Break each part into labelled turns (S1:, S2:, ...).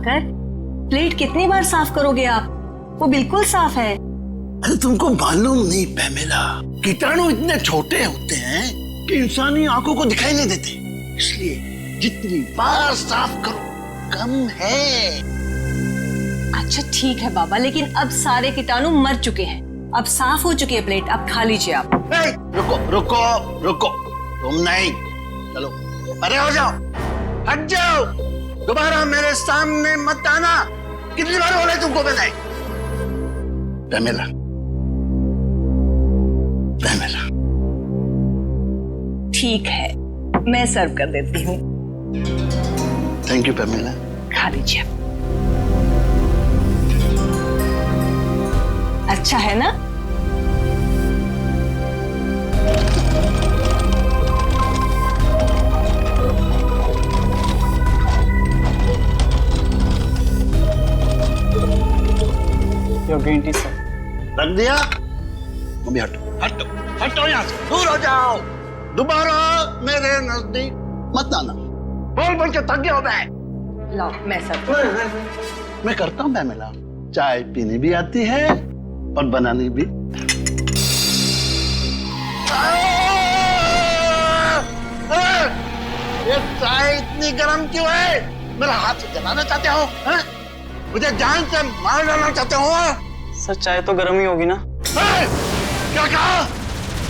S1: Diwakar, plate कितनी बार साफ करोगे आप? वो बिल्कुल साफ है।
S2: अरे तुमको मालूम नहीं पैमेला, कीटाणु इतने छोटे होते हैं कि इंसानी आंखों को दिखाई नहीं देते, इसलिए जितनी बार साफ करो कम है।
S1: अच्छा ठीक है बाबा, लेकिन अब सारे कीटाणु मर चुके हैं, अब साफ हो चुकी है प्लेट, अब खा लीजिए आप।
S2: रुको रुको रुको, तुम नहीं, चलो परे हो जाओ, हट जाओ, दोबारा मेरे सामने मत आना। कितनी बार बोले तुमको मैंने? Pamela, Pamela.
S1: ठीक है, मैं सर्व कर देती हूँ।
S2: Thank you Pamela.
S1: खा लीजिए। अच्छा है ना?
S3: Your green tea sir.
S2: रख दिया? मम्मी हटो हटो हटो, यहाँ से दूर हो जाओ, दोबारा मेरे नजदीक मत आना। बोल बोल के थक गया हो मैं।
S1: लो मैं सर्व।
S2: मैं करता हूँ पैमेला, चाय पीनी भी आती है और बनानी भी। ये चाय इतनी गर्म क्यों है? मेरा हाथ से जलाना चाहते हो? मुझे जान से मार डालना चाहते हो?
S3: सर चाय तो गर्म ही होगी ना।
S2: क्या कहा?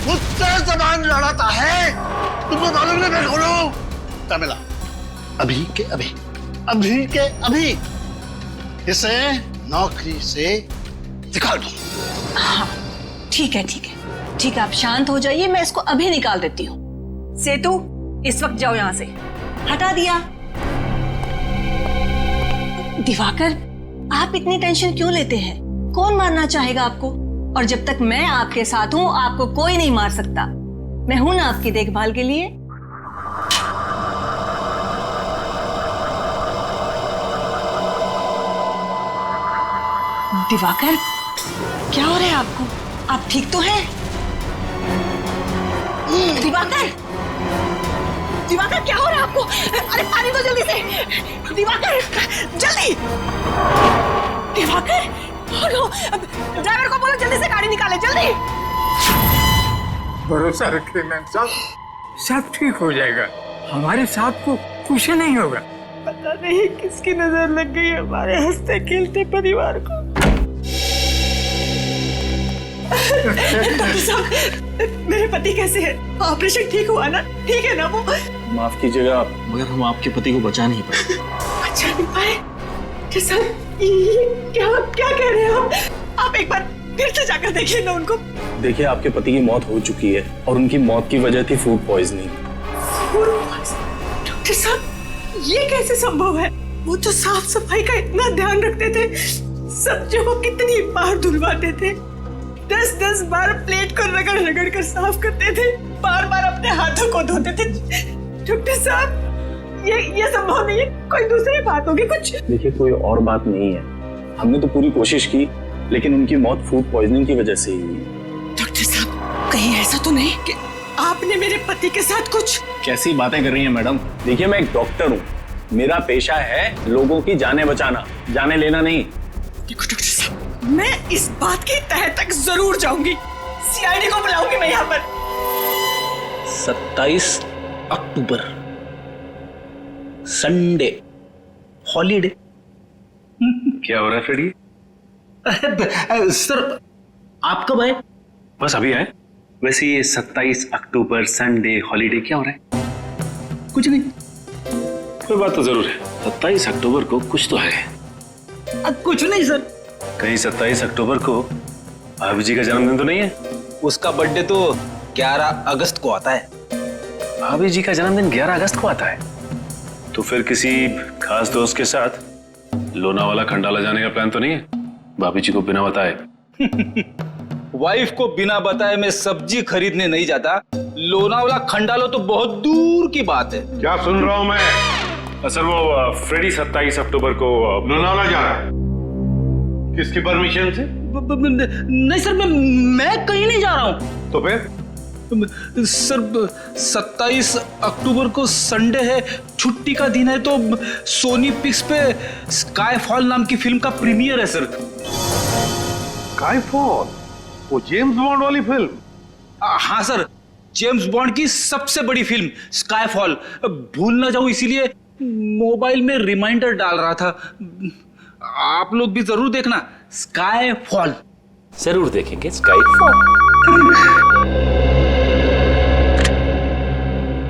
S2: मुझसे जबान लड़ाता है? तुमको मालूम नहीं मैं कौन हूं? पैमेला, अभी के अभी, अभी के अभी इसे नौकरी से निकाल दो।
S1: हाँ ठीक है ठीक है ठीक है, आप शांत हो जाइए, मैं इसको अभी निकाल देती हूँ। सेतु, इस वक्त जाओ यहाँ से। हटा दिया। दिवाकर, आप इतनी टेंशन क्यों लेते हैं? कौन मारना चाहेगा आपको? और जब तक मैं आपके साथ हूं, आपको कोई नहीं मार सकता। मैं हूं ना आपकी देखभाल के लिए। दिवाकर, क्या हो रहा है आपको? आप ठीक तो हैं? दिवाकर, दिवाकर क्या हो रहा है आपको? अरे पानी दो जल्दी से। दिवाकर जल्दी। दिवाकर, ड्राइवर को बोलो जल्दी से गाड़ी निकाले, जल्दी।
S4: भरोसा रखिए मैम साहब, सब ठीक हो जाएगा, हमारे साथ को कुछ नहीं होगा।
S5: पता नहीं किसकी नजर लग गई हमारे हंसते खेलते परिवार को। डॉक्टर साहब, मेरे पति कैसे हैं? ऑपरेशन ठीक हुआ ना? ठीक है ना वो?
S3: माफ कीजिएगा मगर हम आपके पति को बचा नहीं पाए।
S5: बचा नहीं पाए? डॉक्टर साहब, ये क्या क्या कह रहे हैं आप? एक बार फिर से जाकर देखिए ना उनको।
S3: देखिए आपके पति की मौत हो चुकी है और उनकी मौत की वजह थी फूड पॉइजनिंग।
S5: डॉक्टर साहब, ये कैसे संभव है? वो तो साफ सफाई का इतना ध्यान रखते थे, सब्जियों को कितनी बार धुलवाते थे, 10-10 बार प्लेट को रगड़ रगड़ कर साफ करते थे, बार बार अपने हाथों को धोते थे। डॉक्टर साहब, ये संभव नहीं है, कोई दूसरी बात होगी कुछ।
S3: देखिए कोई और बात नहीं है, हमने तो पूरी कोशिश की लेकिन उनकी मौत फूड पॉइजनिंग की वजह से ही हुई।
S5: डॉक्टर साहब, कहीं ऐसा तो नहीं कि आपने मेरे पति के साथ कुछ?
S3: कैसी बातें कर रही हैं मैडम? देखिए मैं एक डॉक्टर हूँ, मेरा पेशा है लोगों की जानें बचाना, जाने लेना नहीं।
S5: देखो डॉक्टर साहब, मैं इस बात की तह तक जरूर जाऊंगी, सीआईडी को बुलाऊंगी मैं यहाँ पर।
S6: 27 अक्टूबर संडे हॉलीडे।
S7: क्या हो रहा है फ्रेडी?
S6: सर आप कब आए?
S7: बस अभी आए। वैसे ये 27 अक्टूबर संडे हॉलीडे क्या हो रहा है?
S6: कुछ नहीं।
S7: कोई बात तो जरूर है, 27 अक्टूबर को कुछ तो है।
S6: कुछ नहीं सर।
S7: कहीं 27 अक्टूबर को भाभी जी का जन्मदिन तो नहीं है?
S6: उसका बर्थडे तो 11 अगस्त को आता है।
S7: भाभी जी का जन्मदिन 11 अगस्त को आता है? तो फिर किसी खास दोस्त के साथ लोनावाला खंडाला जाने का प्लान तो नहीं है? भाभी जी को बिना बताए।
S6: वाइफ को बिना बताए मैं सब्जी खरीदने नहीं जाता, लोनावाला खंडाला तो बहुत दूर की बात है।
S7: क्या सुन रहा हूं मैं? सर वो फ्रेडी 27 अक्टूबर को लोनावाला जा रहा है। किसकी परमिशन से?
S6: नहीं सर, मैं कहीं नहीं जा रहा हूँ।
S7: तो फिर
S6: सर 27 अक्टूबर को संडे है, छुट्टी का दिन है, तो सोनी पिक्स पे स्काई फॉल नाम की फिल्म का प्रीमियर है सर।
S7: स्काईफॉल, वो जेम्स बॉन्ड वाली फिल्म?
S6: हाँ सर, जेम्स बॉन्ड की सबसे बड़ी फिल्म स्काई फॉल। भूल ना जाऊं इसीलिए मोबाइल में रिमाइंडर डाल रहा था। आप लोग भी जरूर देखना स्काई फॉल।
S8: जरूर देखेंगे sky fall.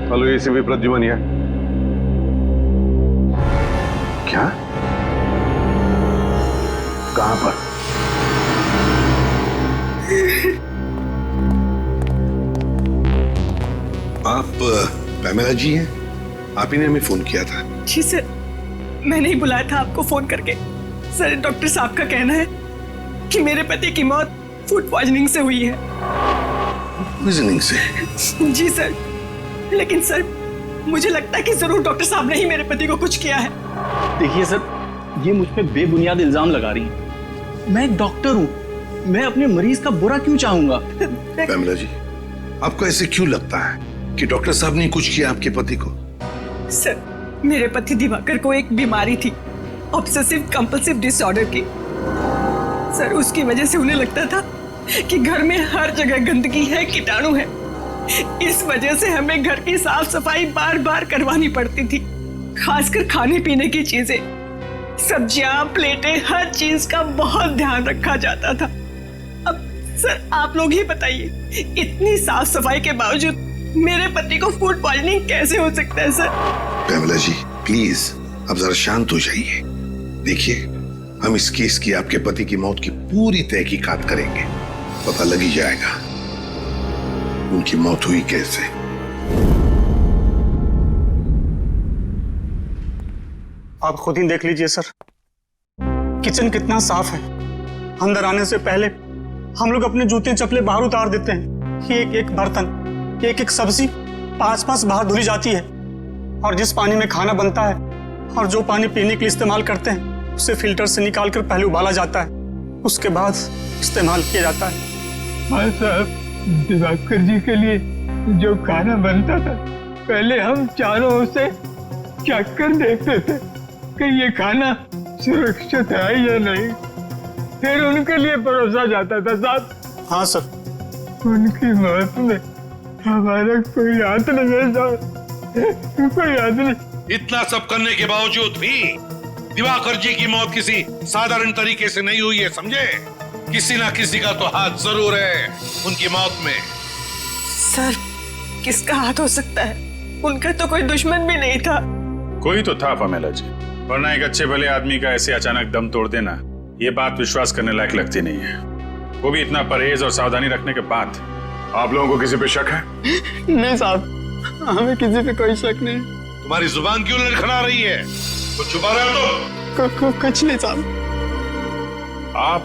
S7: Hello, ACP Pradyuman है। क्या? कहां पर?
S2: आप पैमेला जी हैं? आप ही ने हमें फोन किया था।
S5: जी सर, मैंने ही बुलाया था आपको फोन करके। सर, डॉक्टर साहब का कहना है कि मेरे पति की मौत फूड पॉइजनिंग से हुई है।
S2: पॉइजनिंग से?
S5: जी सर, लेकिन सर मुझे लगता है कि जरूर डॉक्टर साहब ने ही मेरे पति को कुछ किया है।
S3: देखिए सर, ये मुझ पे बेबुनियाद इल्जाम लगा रही हैं। मैं एक डॉक्टर हूँ, मैं अपने मरीज का बुरा क्यों चाहूंगा?
S2: पैमेला जी, आपको ऐसे क्यों लगता है कि डॉक्टर साहब ने कुछ किया आपके पति को?
S5: सर, मेरे पति दिवाकर को एक बीमारी थी, ऑब्सेसिव कंपल्सिव डिसऑर्डर की। सर, उसकी वजह से उन्हें लगता था कि घर में हर जगह गंदगी है, कीटाणु है। इस वजह से हमें घर की साफ सफाई बार बार करवानी पड़ती थी, खासकर खाने पीने की चीजें, सब्जियां, प्लेटें, हर चीज का बहुत ध्यान रखा जाता था। अब सर आप लोग ही बताइए, इतनी साफ सफाई के बावजूद मेरे पति को फूड पॉइजनिंग कैसे हो सकता है? सर
S2: पैमेला जी, प्लीज अब जरा शांत हो जाइए। देखिए, हम इस केस की, आपके पति की मौत की पूरी तहकीकात करेंगे। पता लग ही जाएगा उनकी मौत हुई कैसे।
S9: आप खुद ही देख लीजिए सर, किचन कितना साफ है। अंदर आने से पहले हम लोग अपने जूते चप्पलें बाहर उतार देते हैं। एक एक बर्तन, एक एक सब्जी पास बाहर धुली जाती है। और जिस पानी में खाना बनता है और जो पानी पीने के लिए इस्तेमाल करते हैं, उसे फिल्टर से निकाल कर पहले उबाला जाता है, उसके बाद इस्तेमाल किया जाता है।
S4: हाँ साहब, दिवाकर जी के लिए जो खाना बनता था, पहले हम चारों ओर से चख कर देखते थे कि ये खाना सुरक्षित है या नहीं, फिर उनके लिए परोसा जाता था साहब।
S9: हाँ सर।
S4: उनकी मौत में हमारा कोई हाथ नहीं है साहब, कोई हाथ नहीं।
S10: इतना सब करने के बावजूद भी दिवाकर जी की मौत किसी साधारण तरीके से नहीं हुई है, समझे? किसी ना किसी का तो हाथ जरूर है उनकी मौत में।
S5: सर, किसका हाथ हो सकता है? उनका तो कोई दुश्मन भी नहीं था।
S7: कोई तो था पैमेला जी, वरना एक अच्छे भले आदमी का ऐसे अचानक दम तोड़ देना, ये बात विश्वास करने लायक लगती नहीं है। वो भी इतना परहेज और सावधानी रखने के बाद। आप लोगों को किसी पे शक है?
S9: नहीं साहब, हमें किसी पे कोई शक नहीं।
S10: तुम्हारी जुबान क्यों लड़खड़ा रही है? कुछ छुपा रहे हो तुम?
S9: कुछ नहीं साहब।
S7: आप,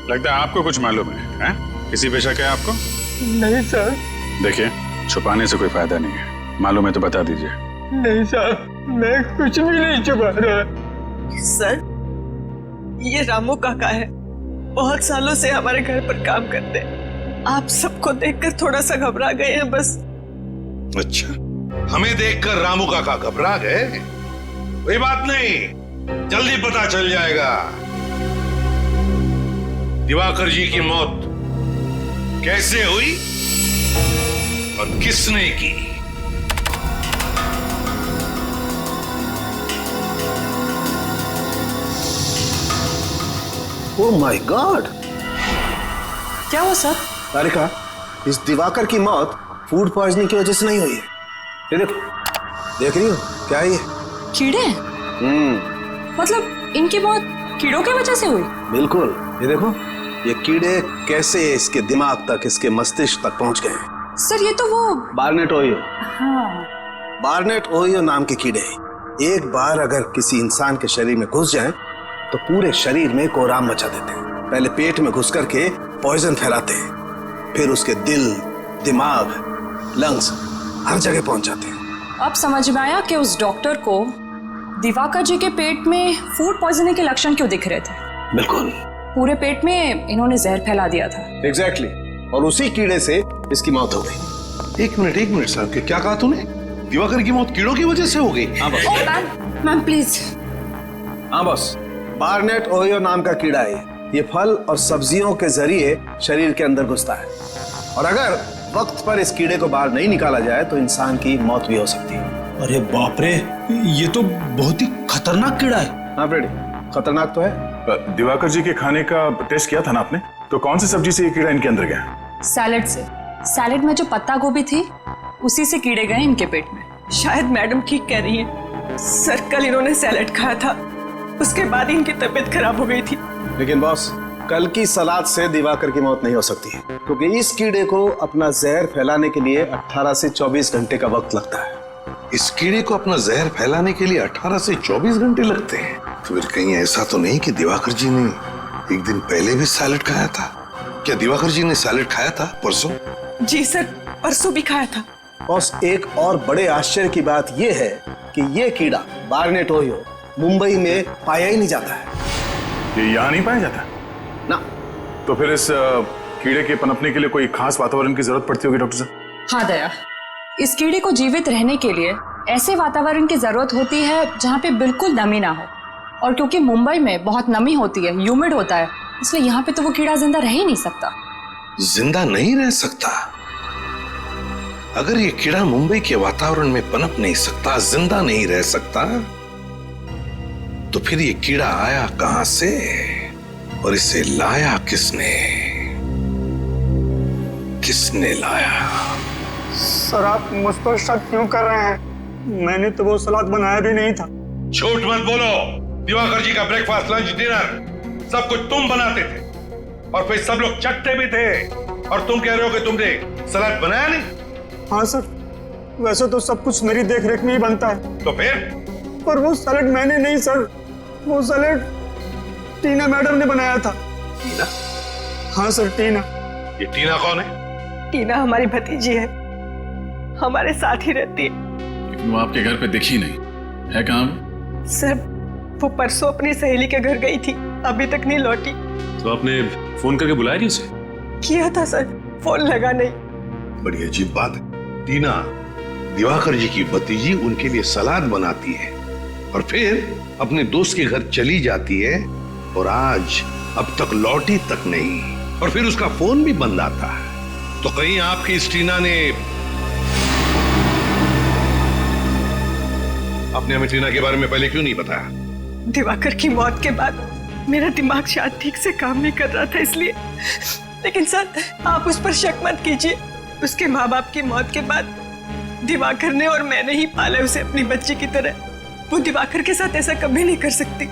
S7: लगता है आपको कुछ मालूम है? किसी पे शक है आपको?
S4: नहीं सर।
S7: देखिए, छुपाने से कोई फायदा नहीं है, मालूम है तो बता दीजिए।
S4: नहीं साहब, मैं कुछ भी नहीं छुपा रहा।
S5: सर, ये रामू काका है, बहुत सालों से हमारे घर पर काम करते हैं। आप सबको देखकर थोड़ा सा घबरा गए हैं बस।
S10: अच्छा, हमें देखकर रामू काका घबरा गए? कोई बात नहीं, जल्दी पता चल जाएगा दिवाकर जी की मौत कैसे हुई और किसने की।
S11: Oh my God!
S5: क्या हुआ सर?
S11: तारिका, इस दिवाकर की मौत फूड पॉइजनिंग की वजह से नहीं हुई है। ये देखो, देख रही हो क्या है ये?
S12: कीड़े? मतलब इनकी मौत कीड़ों की वजह से हुई?
S11: बिल्कुल। ये देखो, ये कीड़े कैसे इसके दिमाग तक, इसके मस्तिष्क तक पहुंच गए हैं।
S12: सर, ये तो वो
S11: बार्नेट ओहियो।
S12: हाँ।
S11: बार्नेट ओहियो नाम के कीड़े एक बार अगर किसी इंसान के शरीर में घुस जाएं, तो पूरे शरीर में कोहराम मचा देते हैं। पहले पेट में घुस करके पॉइजन फैलाते हैं, फिर उसके दिल, दिमाग, लंग्स हर जगह पहुंच जाते हैं।
S12: अब समझ में आया कि उस डॉक्टर को दिवाकर जी के पेट में फूड पॉइजनिंग के लक्षण क्यों दिख रहे थे।
S11: बिल्कुल,
S12: पूरे पेट में इन्होंने जहर फैला दिया था।
S11: एग्जैक्टली। और उसी कीड़े से इसकी मौत हो गई।
S10: एक मिनट सर, क्या कहा तूने? दिवाकर की मौत कीड़ों की वजह से हो गई?
S3: हाँ बॉस।
S12: Ma'am please.
S3: हाँ बॉस।
S11: बार्नेट ओहियो नाम का कीड़ा है। ये फल और सब्जियों के जरिए शरीर के अंदर घुसता है, और अगर वक्त पर इस कीड़े को बाहर नहीं निकाला जाए तो इंसान की मौत भी हो सकती है।
S6: अरे बाप रे, ये तो बहुत ही खतरनाक कीड़ा है।
S11: हाँ फ्रेडी, खतरनाक तो है।
S7: दिवाकर जी के खाने का टेस्ट किया था ना आपने? तो कौन सी सब्जी से ये कीड़ा इनके अंदर गया?
S12: सैलेड से। सैलेड में जो पत्ता गोभी थी उसी से कीड़े गए इनके पेट में।
S5: शायद मैडम ठीक कह रही है सर, कल इन्होंने सैलेड खाया था, उसके बाद इनकी तबीयत खराब हो गई थी।
S11: लेकिन बॉस, कल की सलाद से दिवाकर की मौत नहीं हो सकती है, क्योंकि इस कीड़े को अपना जहर फैलाने के लिए 18 से 24 घंटे का वक्त लगता है।
S10: इस कीड़े को अपना जहर फैलाने के लिए 18 से 24 घंटे लगते हैं। तो फिर कहीं ऐसा तो नहीं कि दिवाकर जी ने एक दिन पहले भी सैलेड खाया था? क्या दिवाकर जी ने सैलेड खाया था परसों?
S5: जी सर, परसों भी खाया था।
S11: बॉस, एक और बड़े आश्चर्य की बात यह है कि ये कीड़ा बार्नेट ओहियो मुंबई में पाया ही नहीं जाता है।
S7: ये यहाँ नहीं पाया जाता
S11: ना।
S7: तो फिर इस कीड़े के पनपने के लिए कोई खास वातावरण की जरूरत पड़ती होगी डॉक्टर साहब?
S12: हाँ दया, इस कीड़े को जीवित रहने के लिए ऐसे वातावरण की जरूरत होती है जहाँ पे बिल्कुल नमी ना हो, और क्योंकि मुंबई में बहुत नमी होती है, ह्यूमिड होता है, इसलिए यहाँ पे तो वो कीड़ा जिंदा रह ही नहीं सकता।
S10: जिंदा नहीं रह सकता? अगर ये कीड़ा मुंबई के वातावरण में पनप नहीं सकता, जिंदा नहीं रह सकता, तो फिर ये कीड़ा आया कहां से और इसे लाया किसने? किसने लाया?
S9: सर, आप मुझ पर शक क्यों कर रहे हैं? मैंने तो वो सलाद बनाया भी नहीं था।
S10: झूठ मत बोलो। दिवाकर जी का ब्रेकफास्ट, लंच, डिनर सब कुछ तुम बनाते थे, और फिर सब लोग चट्टे भी थे, और तुम कह रहे हो कि तुमने सलाद बनाया नहीं?
S9: हाँ सर, वैसे तो सब कुछ मेरी देखरेख में ही बनता है।
S10: तो फिर?
S9: पर वो सैलेड मैंने नहीं सर, वो सैलेड टीना मैडम ने बनाया था।
S10: टीना?
S9: हाँ सर, टीना।
S10: ये टीना कौन है?
S5: टीना हमारी भतीजी है, हमारे साथ ही रहती है।
S7: लेकिन वो आपके घर पे दिखी नहीं है। कहाँ?
S5: सर, वो परसों अपनी सहेली के घर गई थी, अभी तक नहीं लौटी।
S7: तो आपने फोन करके बुलाया नहीं उसे?
S5: किया था सर, फोन लगा नहीं।
S10: बड़ी अजीब बात है। टीना दिवाकर जी की भतीजी उनके लिए सलाद बनाती है और फिर अपने दोस्त के घर चली जाती है, और आज अब तक लौटी तक नहीं, और फिर उसका फोन भी बंद आता है। तो कहीं आपकी इस टीना ने आपने हमें टीना के बारे में पहले क्यों नहीं बताया?
S5: दिवाकर की मौत के बाद मेरा दिमाग शायद ठीक से काम नहीं कर रहा था, इसलिए। लेकिन सर, आप उस पर शक मत कीजिए। उसके माँ बाप की मौत के बाद दिवाकर ने और मैंने ही पाला उसे अपनी बच्ची की तरह। वो दिवाकर के साथ ऐसा कभी नहीं कर सकती।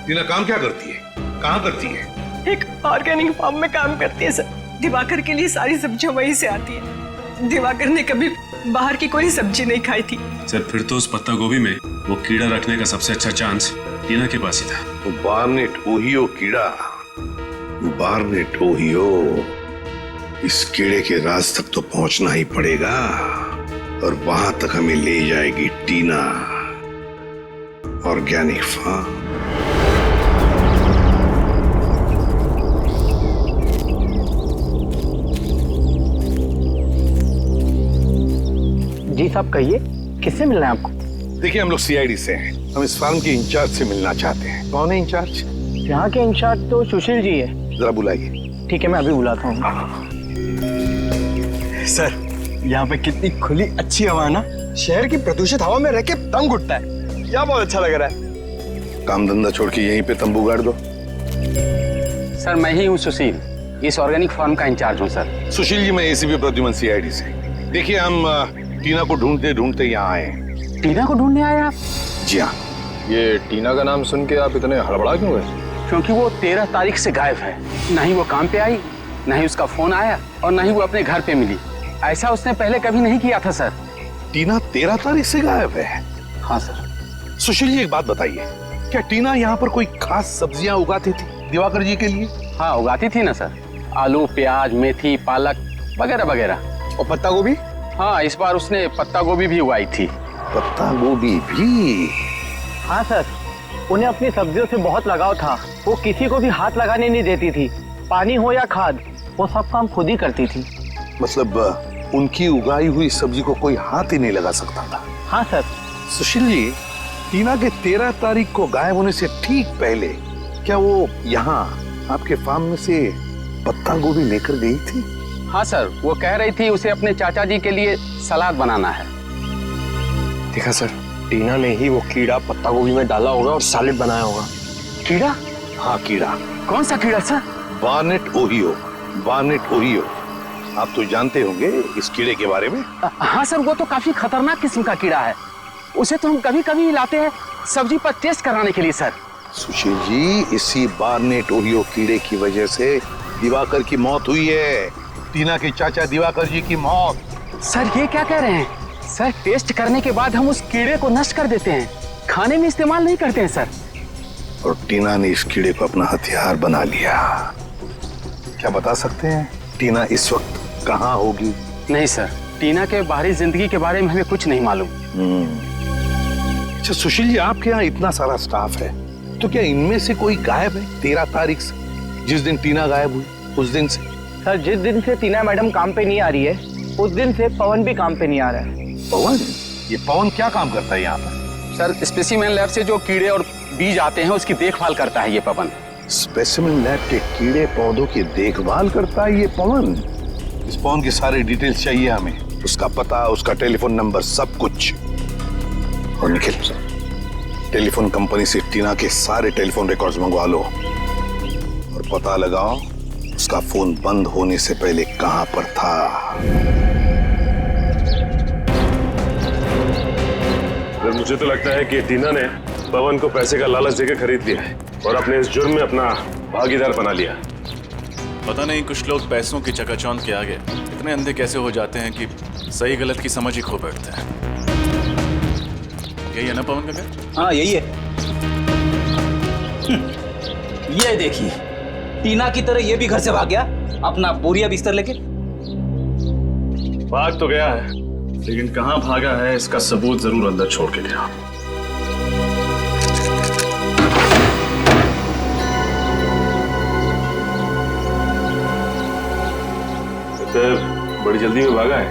S10: टीना काम क्या करती है? कहाँ करती है?
S5: एक ऑर्गेनिक फार्म में काम करती है सर। दिवाकर के लिए सारी सब्जियां वहीं से आती है। दिवाकर ने कभी बाहर की कोई सब्जी नहीं खाई थी।
S13: सर, फिर तो उस पत्ता गोभी में वो कीड़ा रखने का सबसे अच्छा चांस टीना के पास ही था।
S10: वो बार्नेट ओहियो कीड़ा, बार्नेट ओहियो, इस कीड़े के राज तक तो पहुंचना ही पड़ेगा, और वहां तक हमें ले जाएगी टीना, ऑर्गेनिक फार्म।
S3: जी साहब, कहिए, किससे मिलना है आपको?
S10: देखिए, हम लोग सीआईडी से हैं। हम इस फार्म के इंचार्ज से मिलना चाहते हैं। कौन है इंचार्ज?
S3: यहाँ के इंचार्ज तो सुशील जी है।
S10: जरा बुलाइए।
S3: ठीक है, मैं अभी बुलाता हूँ। सर, यहाँ पे कितनी खुली अच्छी हवा ना। शहर की प्रदूषित हवा में रह के दम घुटता है। यहाँ बहुत अच्छा लग रहा है।
S10: काम धंधा छोड़ के यहीं पे तंबू गाड़ दो।
S8: सर, मैं ही हूँ सुशील, इस ऑर्गेनिक फार्म का इंचार्ज हूँ सर।
S10: सुशील जी, मैं एसीपी प्रद्युमन सीआईडी से। देखिए, हम टीना को ढूंढते ढूंढते यहाँ आए।
S3: टीना को ढूंढने आए आप?
S10: जी हाँ।
S13: ये टीना का नाम सुन के आप इतने हड़बड़ा क्यों गए?
S8: क्योंकि वो 13 तारीख से गायब है। ना ही वो काम पे आई, ना ही उसका फोन आया, और ना ही वो अपने घर पे मिली। ऐसा उसने पहले कभी नहीं किया था सर।
S10: टीना 13 तारीख से गायब है?
S8: हाँ सर।
S10: सुशील जी, एक बात बताइए, क्या टीना यहाँ पर कोई खास सब्जियां उगाती थी दिवाकर जी के लिए?
S8: हाँ, उगाती थी ना सर, आलू, प्याज, मेथी, पालक वगैरह वगैरह।
S3: और पत्ता गोभी?
S8: हाँ, इस बार उसने पत्ता गोभी भी उगाई थी।
S10: पत्ता गोभी भी?
S3: हाँ सर, उन्हें अपनी सब्जियों से बहुत लगाव था। वो किसी को भी हाथ लगाने नहीं देती थी। पानी हो या खाद, वो सब काम खुद ही करती थी।
S10: मतलब उनकी उगाई हुई सब्जी को कोई हाथ ही नहीं लगा सकता था।
S3: हाँ सर।
S10: सुशील जी, टीना के 13 तारीख को गायब होने से ठीक पहले क्या वो यहाँ आपके फार्म में से पत्ता गोभी लेकर गई थी?
S8: हाँ सर, वो कह रही थी उसे अपने चाचा जी के लिए सलाद बनाना है।
S11: देखा सर, टीना ने ही वो कीड़ा पत्ता गोभी में डाला होगा और सैलेड बनाया होगा।
S8: कीड़ा?
S10: हाँ कीड़ा।
S8: कौन सा कीड़ा sir?
S10: Barnett Ohio. Barnett Ohio, आप तो जानते होंगे इस कीड़े के बारे में।
S8: हाँ सर, वो तो काफी खतरनाक किस्म का कीड़ा है। उसे तो हम कभी कभी लाते हैं सब्जी पर टेस्ट कराने के लिए सर।
S10: सुशील जी, इसी बार्नेट ओहियो कीड़े की वजह से दिवाकर की मौत हुई है। टीना के चाचा दिवाकर जी की मौत।
S8: सर ये क्या कह रहे हैं? सर टेस्ट करने के बाद हम उस कीड़े को नष्ट कर देते हैं, खाने में इस्तेमाल नहीं करते हैं सर।
S10: और टीना ने इस कीड़े को अपना हथियार बना लिया। क्या बता सकते हैं टीना इस वक्त कहाँ होगी?
S8: नहीं सर, टीना के बाहरी जिंदगी के बारे में हमें कुछ नहीं मालूम।
S10: अच्छा सुशील जी, आपके यहाँ इतना सारा स्टाफ है, तो क्या इनमें से कोई गायब है 13 तारीख से, जिस दिन टीना गायब हुई उस दिन से?
S3: सर, जिस दिन से टीना मैडम काम पे नहीं आ रही है उस दिन से पवन भी काम पे नहीं आ रहा है।
S10: पवन? ये पवन क्या काम करता है यहाँ पर?
S8: सर, स्पेसिमेन लैब से जो कीड़े और बीज आते हैं उसकी देखभाल करता है ये पवन।
S10: स्पेसिमेन लैब के कीड़े पौधों की देखभाल करता है ये पवन? इस पवन की सारी डिटेल्स चाहिए हमें, उसका पता, उसका टेलीफोन नंबर, सब कुछ। और निखिल, टेलीफोन कंपनी से टीना के सारे टेलीफोन रिकॉर्ड्स मंगवा लो और पता लगाओ उसका फोन बंद होने से पहले कहां पर था।
S13: मुझे तो लगता है कि टीना ने पवन को पैसे का लालच देकर खरीद लिया है और अपने इस जुर्म में अपना भागीदार बना लिया।
S14: पता नहीं कुछ लोग पैसों की चकाचौंध के आगे इतने अंधे कैसे हो जाते हैं कि सही गलत की समझ ही खो बैठते हैं। यही है ना पवन का घर?
S6: हाँ यही है। ये देखिए, टीना की तरह ये भी घर से भाग गया अपना बोरिया बिस्तर लेके।
S13: भाग तो गया है, लेकिन कहां भागा है इसका सबूत जरूर अंदर छोड़ के गया। तो बड़ी जल्दी में भागा है।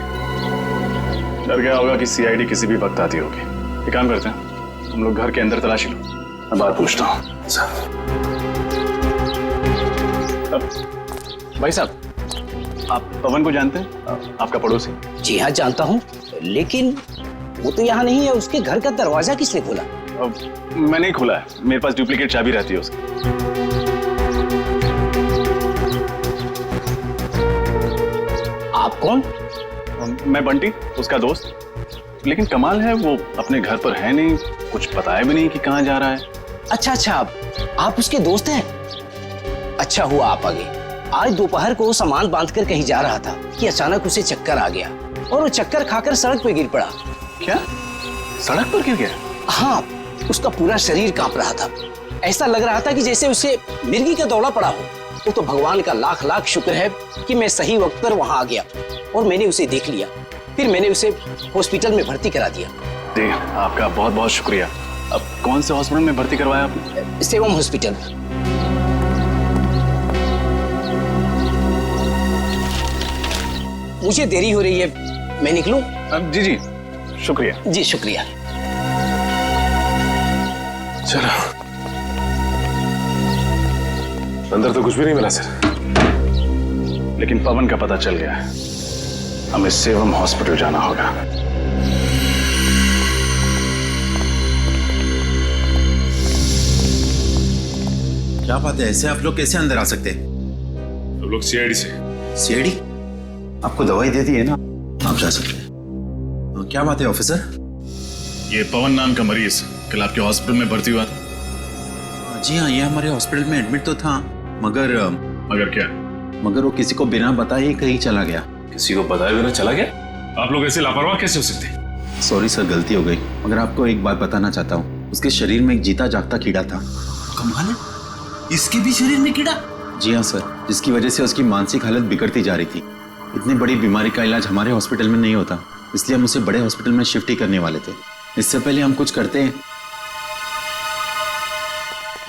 S13: डर गया होगा कि सीआईडी किसी भी वक्त आती होगी। एक काम करते हैं, तुम लोग घर के अंदर तलाशी लो, मैं बात पूछता हूँ।
S3: भाई साहब, आप पवन को जानते हैं? आपका पड़ोसी?
S6: जी हाँ जानता हूँ, लेकिन वो तो यहाँ नहीं है। उसके घर का दरवाजा किसने खोला?
S3: मैं नहीं खोला है, मेरे पास डुप्लीकेट चाबी रहती है उसकी।
S6: आप कौन?
S3: मैं बंटी, उसका दोस्त। लेकिन कमाल है, वो अपने घर पर है नहीं, कुछ बताया भी नहीं कि कहाँ जा रहा है।
S6: अच्छा, आप उसके दोस्त हैं? अच्छा हुआ आप आ गए। आज दोपहर को सामान बांधकर कहीं जा रहा था कि अचानक उसे चक्कर आ गया और वो चक्कर खाकर सड़क पे गिर पड़ा।
S3: क्या? सड़क पर गिर गया?
S6: हाँ, उसका पूरा शरीर कांप रहा था। ऐसा लग रहा था कि जैसे उसे मिर्गी का दौड़ा पड़ा हो। वो तो भगवान का लाख लाख शुक्र है कि मैं सही वक्त पर वहां आ गया और मैंने उसे देख लिया। फिर मैंने उसे हॉस्पिटल में भर्ती करा दिया।
S3: जी, आपका बहुत बहुत शुक्रिया। अब कौन से हॉस्पिटल में भर्ती करवाया आपने?
S6: सेवम हॉस्पिटल। मुझे देरी हो रही है, मैं निकलूं?
S3: जी जी, शुक्रिया।
S6: जी शुक्रिया।
S13: चलो, अंदर तो कुछ भी नहीं मिला सर,
S3: लेकिन पवन का पता चल गया है। हमें सेवम हॉस्पिटल जाना होगा।
S15: क्या बात है, ऐसे आप लोग कैसे अंदर आ सकते हैं?
S13: हम लोग सीआईडी से।
S15: सीआईडी? आपको दवाई दे दी है ना, आप जा सकते हैं। क्या बात है ऑफिसर?
S14: ये पवन नाम का मरीज कल आपके हॉस्पिटल में भर्ती हुआ था?
S15: जी हाँ, ये हमारे हॉस्पिटल में एडमिट तो था,
S14: मगर क्या?
S15: मगर वो किसी को बिना बताए ही कहीं चला गया।
S13: किसी को बताए बिना चला गया? आप लोग ऐसे लापरवाह कैसे हो सकते?
S15: सॉरी सर, गलती हो गई। मगर आपको एक बात बताना चाहता हूँ, उसके शरीर में एक जीता जागता कीड़ा था।
S6: कमाल है, इसके भी शरीर में कीड़ा?
S15: जी हाँ सर, जिसकी वजह से उसकी मानसिक हालत बिगड़ती जा रही थी। इतनी बड़ी बीमारी का इलाज हमारे हॉस्पिटल में नहीं होता, इसलिए हम उसे बड़े हॉस्पिटल में शिफ्ट ही करने वाले थे। इससे पहले हम कुछ करते हैं।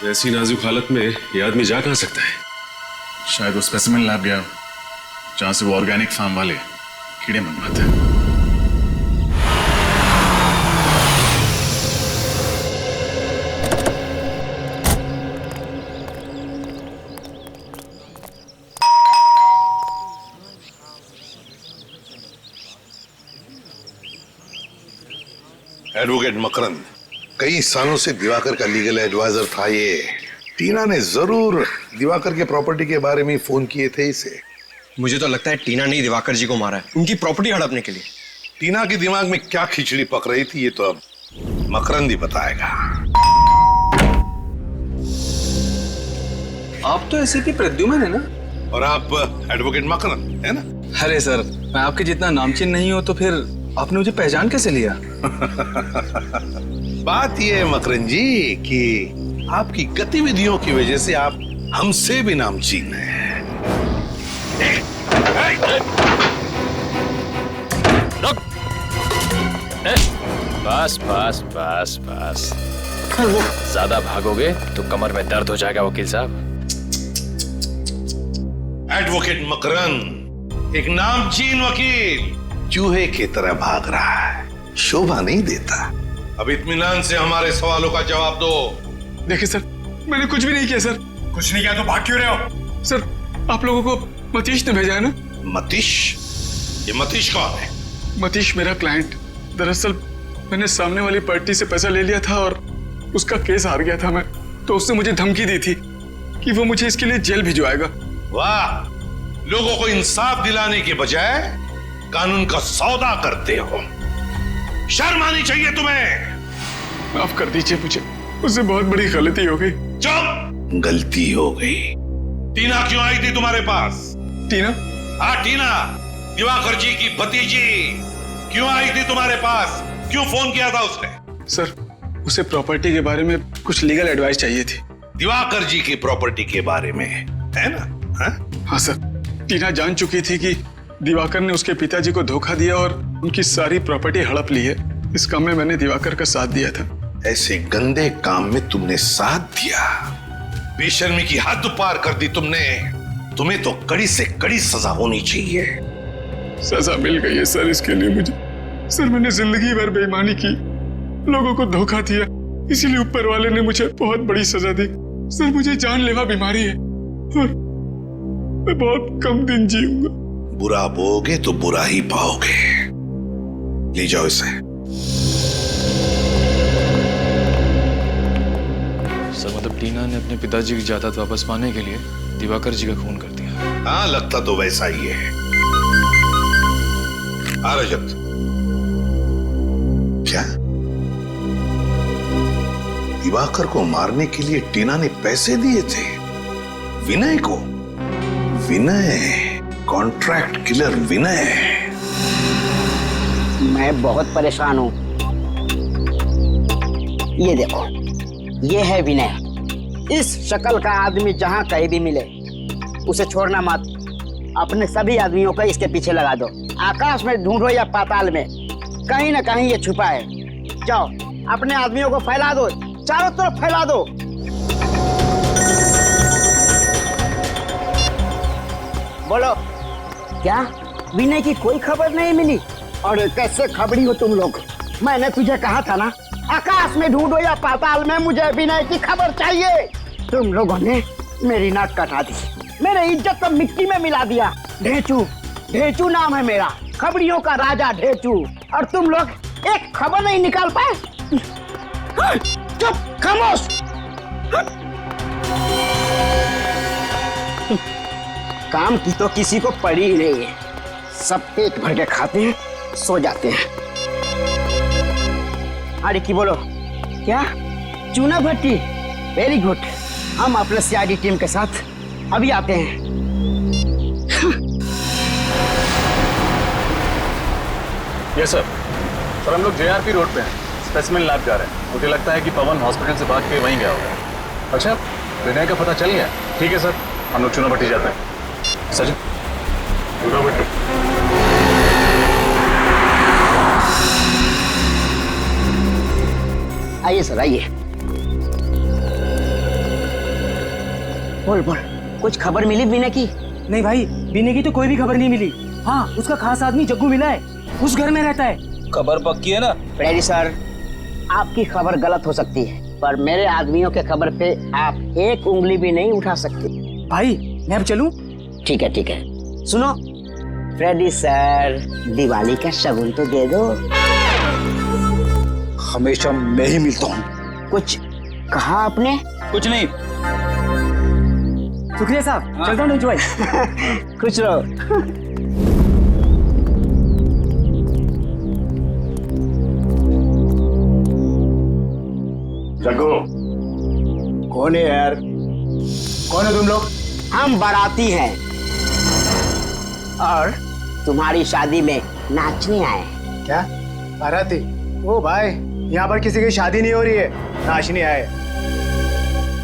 S13: ऐसी नाजुक हालत में ये आदमी जा कहाँ सकता है?
S14: शायद वो स्पेसिमेन लैब गया, जहां से वो ऑर्गेनिक फार्म वाले
S7: कीड़े मनवाता है।
S10: एडवोकेट मकरंद, कई सालों से दिवाकर का लीगल एडवाइजर था ये। टीना ने जरूर दिवाकर के प्रॉपर्टी के बारे में फोन किए थे इसे।
S16: मुझे तो लगता है टीना ने दिवाकर जी को मारा है उनकी प्रॉपर्टी हड़पने के लिए।
S10: टीना के दिमाग में क्या खिचड़ी पक रही थी ये तो अब मकरंद ही बताएगा।
S3: आप तो एसीपी प्रद्युमन है ना?
S10: और आप एडवोकेट मकरंद है ना?
S3: अरे सर, मैं आपके जितना नामचीन नहीं हूं तो फिर आपने मुझे पहचान कैसे लिया?
S10: बात यह है मकरंद जी कि आपकी गतिविधियों की वजह से आप हमसे भी नामचीन हैं।
S17: बस बस बस बस, ज्यादा भागोगे तो कमर में दर्द हो जाएगा वकील साहब।
S10: एडवोकेट मकरंद, एक नामचीन वकील चूहे की तरह भाग रहा है, शोभा नहीं देता। अब इत्मीनान से हमारे सवालों का जवाब दो।
S9: देखिए सर, मैंने कुछ भी नहीं किया सर।
S10: कुछ नहीं किया तो भाग क्यों रहे हो?
S9: सर, आप लोगों को मतीश ने भेजा है ना?
S10: मतीश? ये मतीश कौन है?
S9: मतीश मेरा क्लाइंट। दरअसल मैंने सामने वाली पार्टी से पैसा ले लिया था और उसका केस हार गया था मैं, तो उसने मुझे धमकी दी थी कि वो मुझे इसके लिए जेल भिजवाएगा।
S10: वाह, लोगों को इंसाफ दिलाने के बजाय कानून का सौदा करते हो। शर्म आनी चाहिए तुम्हें।
S9: माफ कर दीजिए मुझे, उससे बहुत बड़ी गलती हो गई।
S10: चुप! गलती हो गई। टीना क्यों आई थी तुम्हारे पास?
S9: टीना?
S10: हाँ टीना, दिवाकर जी की भतीजी क्यों आई थी तुम्हारे पास? क्यों फोन किया था उसने?
S9: सर, उसे प्रॉपर्टी के बारे में कुछ लीगल एडवाइस चाहिए थी।
S10: दिवाकर जी की प्रॉपर्टी के बारे में, है ना?
S9: हाँ सर, टीना जान चुकी थी कि दिवाकर ने उसके पिताजी को धोखा दिया और उनकी सारी प्रॉपर्टी हड़प ली है। इस काम में मैंने दिवाकर का साथ दिया था।
S10: ऐसे गंदे काम में तुमने साथ दिया? बेशर्मी की हद पार कर दी तुमने। तुम्हें तो कड़ी से कड़ी सजा होनी चाहिए।
S9: सजा मिल गई है सर इसके लिए मुझे। सर, मैंने जिंदगी भर बेईमानी की, लोगों को धोखा दिया, इसीलिए ऊपर वाले ने मुझे बहुत बड़ी सजा दी। सर, मुझे जानलेवा बीमारी है और मैं बहुत कम दिन जीऊंगा।
S10: बुरा बोगे तो बुरा ही पाओगे। ले जाओ इसे।
S14: सर, मतलब टीना ने अपने पिताजी की जायदाद वापस पाने के लिए दिवाकर जी का खून कर दिया।
S10: हाँ, लगता तो वैसा ही है। आ रजत, क्या दिवाकर को मारने के लिए टीना ने पैसे दिए थे विनय को? विनय, कॉन्ट्रैक्ट किलर विनय।
S18: मैं बहुत परेशान हूँ। ये देखो, ये है विनय। इस शक्ल का आदमी जहाँ कहीं भी मिले उसे छोड़ना मत। अपने सभी आदमियों को इसके पीछे लगा दो। आकाश में ढूंढो या पाताल में, कहीं ना कहीं ये छुपा है। जाओ, अपने आदमियों को फैला दो, चारों तरफ फैला दो। बोलो, क्या विनय की कोई खबर नहीं मिली? और कैसे खबरी हो तुम लोग? मैंने तुझे कहा था ना, आकाश में ढूंढो या पाताल में, मुझे विनय की खबर चाहिए। तुम लोगों ने मेरी नाक कटा दी, मेरे इज्जत को मिट्टी में मिला दिया। ढेचू, ढेचू नाम है मेरा, खबरियों का राजा ढेचू। और तुम लोग एक खबर नहीं निकाल पाए। चुप, खामोश। काम की तो किसी को पड़ी ही नहीं है। सब पेट भर के खाते हैं, सो जाते हैं। अरे की बोलो, क्या चूना भट्टी? Very good. हम अपने सीआईडी टीम के साथ अभी आते हैं।
S13: Yes sir. सर, हम लोग जेआरपी रोड पे हैं, स्पेसिमेन लैब जा रहे हैं। मुझे लगता है कि पवन हॉस्पिटल से भाग के वहीं गया होगा। अच्छा, विनय का पता चल गया? ठीक है सर, हम लोग चूना भट्टी जाते हैं। सर, चूना भट्टी।
S18: आइए सर, आइए। बोल बोल, कुछ खबर मिली विनय की?
S19: नहीं भाई, विनय की तो कोई भी खबर नहीं मिली।
S18: हाँ, उसका खास आदमी जग्गू मिला है, उस घर में रहता है।
S6: खबर पक्की है ना?
S18: फ्रेडी सर, आपकी खबर गलत हो सकती है, पर मेरे आदमियों के खबर पे आप एक उंगली भी नहीं उठा सकते। भाई, मैं अब चलूं? ठीक है ठीक है। सुनो फ्रेडी सर, दिवाली का शगुन तो दे दो।
S6: हमेशा मैं ही मिलता हूँ।
S18: कुछ कहा आपने?
S6: कुछ नहीं।
S18: शुक्रिया साहब, चलता हूँ भाई। खुश रहो।
S7: जग्गू,
S18: कौन है यार? कौन है तुम लोग? हम बाराती हैं और तुम्हारी शादी में नाचने आए हैं।
S19: क्या बाराती? ओ भाई, यहाँ पर किसी की शादी नहीं हो रही है, नाचने आए।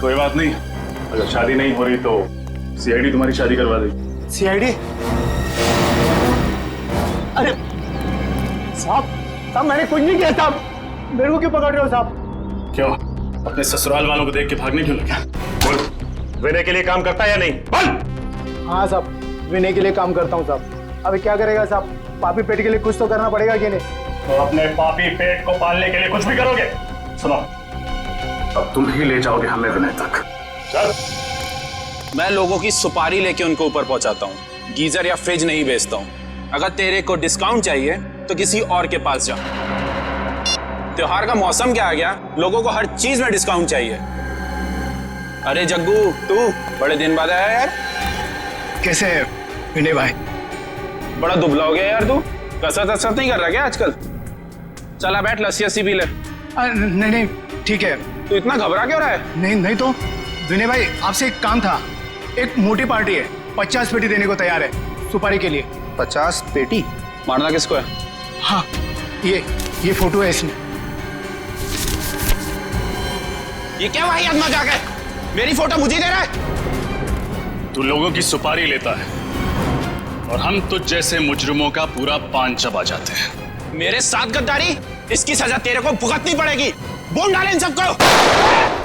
S7: कोई बात नहीं, अगर शादी नहीं हो रही तो सीआईडी तुम्हारी शादी करवा देगी।
S19: सीआईडी? अरे साहब, साहब मैंने कुछ नहीं किया साहब, मेरे को क्यों पकड़ रहे हो साहब?
S7: क्यों, अपने ससुराल वालों को देख के भागने क्यों लगा? बोल, विनय के लिए काम करता है या नहीं? बोल।
S19: हाँ साहब, विनय के लिए काम करता हूँ साहब। अभी क्या करेगा साहब, पापी पेट के लिए कुछ तो करना पड़ेगा कि नहीं?
S7: तो अपने पापी पेट को पालने के लिए कुछ भी करोगे। सुनो, अब तुम ही ले जाओगे हमें विनय तक। चल।
S8: मैं लोगों की सुपारी लेके उनको ऊपर पहुंचाता हूँ, गीजर या फ्रिज नहीं बेचता हूँ। अगर तेरे को डिस्काउंट चाहिए तो किसी और के पास जा। त्योहार का मौसम क्या आ गया, लोगों को हर चीज में डिस्काउंट चाहिए। अरे जग्गू, तू बड़े दिन बाद आया यार।
S19: कैसे है विनय भाई?
S8: बड़ा दुबला हो गया यार तू, कसरत नहीं कर रहा क्या आजकल? चला बैठ, लस्सी पी ले।
S19: नहीं नहीं ठीक है।
S8: तू इतना घबरा क्यों रहा है?
S19: नहीं तो विनय भाई, आपसे एक काम था। एक मोटी पार्टी है, 50 पेटी देने को तैयार है सुपारी के लिए।
S8: 50 पेटी? मारना किसको है?
S19: हाँ, ये फोटो है इसमें।
S8: ये क्या भाई मजाक है? मेरी फोटो मुझे दे रहा है?
S7: तू लोगों की सुपारी लेता है और हम तुझ जैसे मुजरिमों का पूरा पान चबा जाते हैं।
S8: मेरे साथ गद्दारी, इसकी सजा तेरे को भुगतनी पड़ेगी। बोल डाले इन सबको।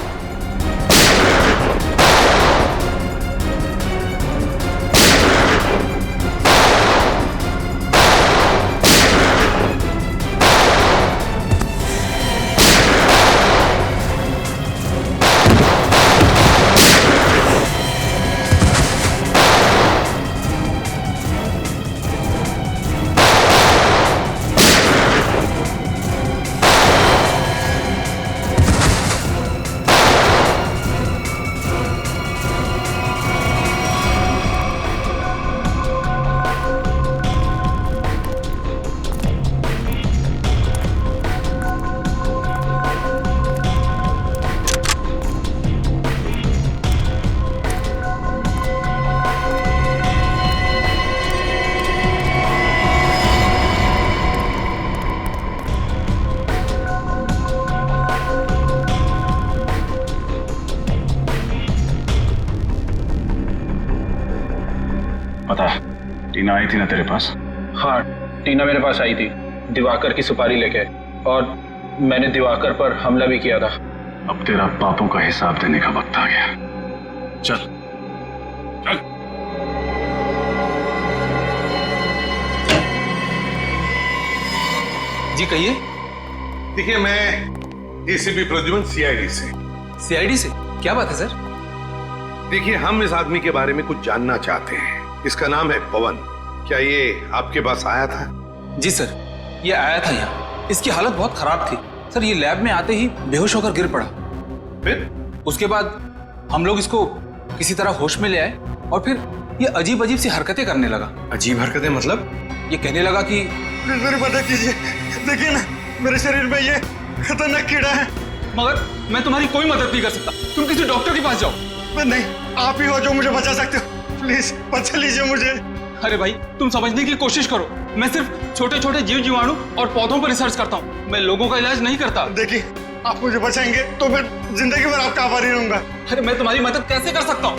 S7: पता है, टीना आई थी ना तेरे पास?
S8: हाँ, टीना मेरे पास आई थी दिवाकर की सुपारी लेके, और मैंने दिवाकर पर हमला भी किया था।
S7: अब तेरा पापों का हिसाब देने का वक्त आ गया। चल चल।
S6: जी कहिए।
S10: देखिए, मैं एसीपी प्रद्युमन, सीआईडी से।
S6: सीआईडी से? क्या बात है सर?
S10: देखिए, हम इस आदमी के बारे में कुछ जानना चाहते हैं। इसका नाम है पवन। क्या ये आपके पास आया था?
S6: जी सर, ये आया था यहाँ। इसकी हालत बहुत खराब थी सर। ये लैब में आते ही बेहोश होकर गिर पड़ा।
S10: फिर उसके
S6: बाद हम लोग इसको किसी तरह होश में ले आए और फिर ये अजीब अजीब सी हरकतें करने लगा।
S16: अजीब हरकतें मतलब?
S6: ये कहने लगा कि
S9: मेरी मदद कीजिए, देखिए ना मेरे शरीर में ये खतरनाक कीड़ा है।
S6: मगर मैं तुम्हारी कोई मदद नहीं कर सकता, तुम किसी डॉक्टर के पास जाओ।
S9: नहीं, आप ही हो जो मुझे बचा सकते हो। प्लीज बचा लीजिए मुझे।
S6: अरे भाई, तुम समझने की कोशिश करो। मैं सिर्फ छोटे छोटे जीव जीवाणु और पौधों पर रिसर्च करता हूँ। मैं लोगों का इलाज नहीं करता।
S9: देखिए, आप मुझे बचाएंगे तो मैं जिंदगी भर आपका आभारी रहूंगा।
S6: अरे मैं तुम्हारी मदद कैसे कर सकता हूँ?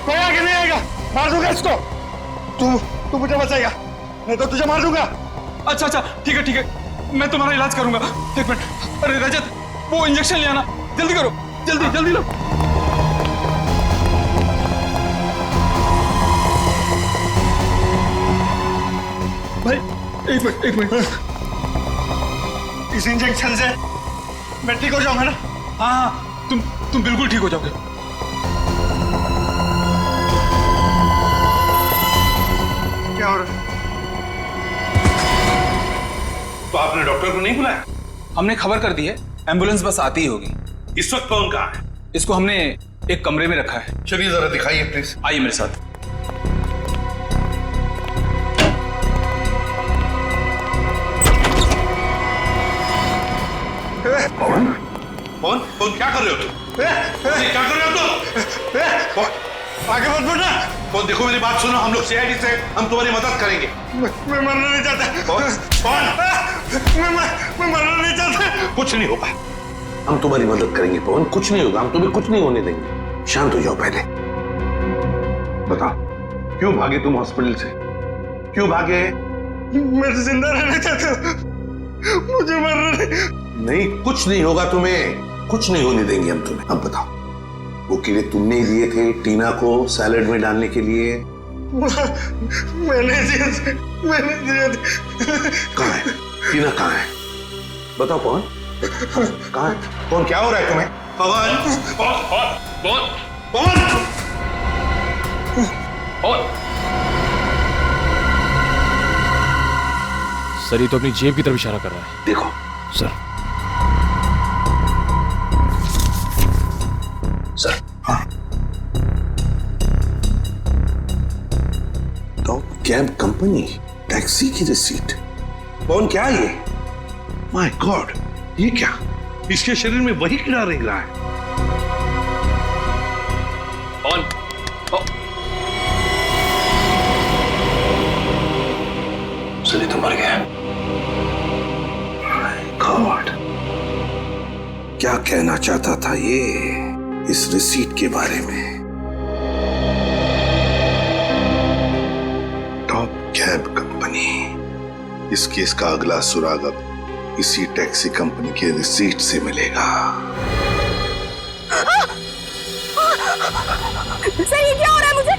S9: कोई आगे नहीं आएगा, मार दूंगा इसको। तू मुझे बचाएगा, नहीं तो तुझे मार दूंगा।
S6: अच्छा ठीक है, मैं तुम्हारा इलाज करूंगा। एक मिनट। अरे रजत, वो इंजेक्शन ले आना, जल्दी करो, जल्दी लो।
S9: भाई एक मिनट इस इंजेक्शन से मैं ठीक हो जाऊंगा ना?
S6: हाँ, तुम बिल्कुल ठीक हो जाओगे।
S9: क्या हो रहा है?
S10: तो आपने डॉक्टर को नहीं बुलाया?
S6: हमने खबर कर दी है, एम्बुलेंस बस आती ही होगी।
S10: इस वक्त पवन कहाँ है?
S6: इसको हमने एक कमरे में रखा है।
S10: चलिए जरा दिखाइए प्लीज।
S6: आइए मेरे साथ।
S10: पवन पवन पवन क्या कर रहे हो तुम? क्या कर रहे हो तुम?
S9: आगे मत बढ़ना।
S10: पवन देखो मेरी बात सुनो, हम लोग सीआईडी से हम तुम्हारी मदद करेंगे।
S9: मैं मरना नहीं चाहता।
S10: पवन
S9: मैं मरना नहीं चाहता।
S10: कुछ नहीं होगा, हम तुम्हारी मदद करेंगे पवन, कुछ नहीं होगा, हम तुम्हें कुछ नहीं होने देंगे। शांत हो जाओ पहले। बताओ क्यों भागे तुम हॉस्पिटल से? क्यों भागे?
S9: मैं जिंदा रहना चाहता हूँ, मुझे मरना
S10: नहीं, कुछ नहीं होगा तुम्हें, कुछ नहीं होने देंगे हम तुम्हें। अब बताओ वो कीड़े तुमने ही दिए थे टीना को सैलेड में डालने के लिए?
S9: मैंने दिए थे।
S10: कहाँ है टीना? कहाँ है बताओ पवन, कहाँ है? पवन क्या हो रहा है तुम्हें? पवन पवन पवन
S17: सर ये तो अपनी जेब की तरफ इशारा कर रहा है।
S10: देखो
S17: सर।
S10: सर हाँ टॉप कैब कंपनी टैक्सी की रिसीट। पवन क्या है ये? माय गॉड, ये क्या? इसके शरीर में वही कीड़ा रेंग रहा है।
S17: पवन
S10: सर ये तो मर गया। माय गॉड, क्या कहना चाहता था ये इस रिसीट के बारे में? टॉप कैब कंपनी, इस केस का अगला सुराग अब इसी टैक्सी कंपनी के रिसीट से मिलेगा।
S5: सर ये क्या हो रहा है मुझे?